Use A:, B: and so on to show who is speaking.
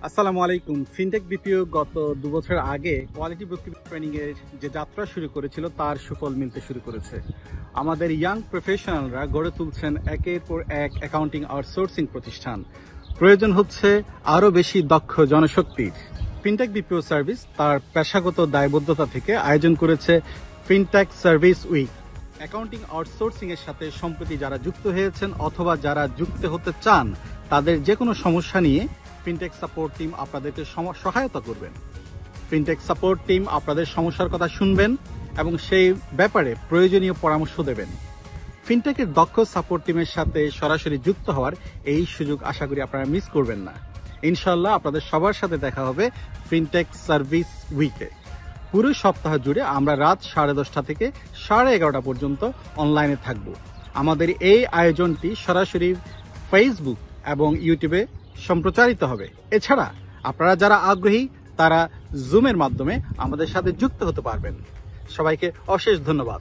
A: আসসালামু আলাইকুম। Fintech BPO গত 2 বছর আগে কোয়ালিটি বুককিপিং ট্রেনিং এর যে যাত্রা শুরু করেছিল তার সুফল মিলতে শুরু করেছে। আমাদের ইয়াং প্রফেশনালরা গড়ে তুলছেন একের পর এক অ্যাকাউন্টিং আউটসোর্সিং প্রতিষ্ঠান। প্রয়োজন হচ্ছে আরো বেশি দক্ষ জনশক্তির। ফিনটেক বিপিও সার্ভিস তার পেশাগত দায়বদ্ধতা থেকে আয়োজন করেছে fintech service week. Accounting outsourcing এর সাথে সম্প্রতি যারা যুক্ত হয়েছেন অথবা যারা যুক্ত হতে চান তাদের যে কোনো সমস্যা নিয়ে ফিনটেক সাপোর্ট টিম আপনাদেরকে সহায়তা করবেন। ফিনটেক সাপোর্ট টিম আপনাদের সমস্যার কথা শুনবেন এবং সেই ব্যাপারে প্রয়োজনীয় পরামর্শ দেবেন। ফিনটেকের দক্ষ সাপোর্ট টিমের সাথে সরাসরি যুক্ত হওয়ার এই সুযোগ আশা করি আপনারা মিস করবেন না। ইনশাআল্লাহ আপনাদের সবার সাথে দেখা হবে ফিনটেক সার্ভিস উইকে। পুরো সপ্তাহ জুড়ে আমরা রাত 10:30 থেকে 11:30 পর্যন্ত অনলাইনে থাকব। আমাদের এই আয়োজনটি সরাসরি ফেসবুক এবং ইউটিউবে সম্প্রচারিত হবে। এছাড়া আপনারা যারা আগ্রহী তারা জুমের মাধ্যমে আমাদের সাথে যুক্ত হতে পারবেন। সবাইকে অশেষ ধন্যবাদ।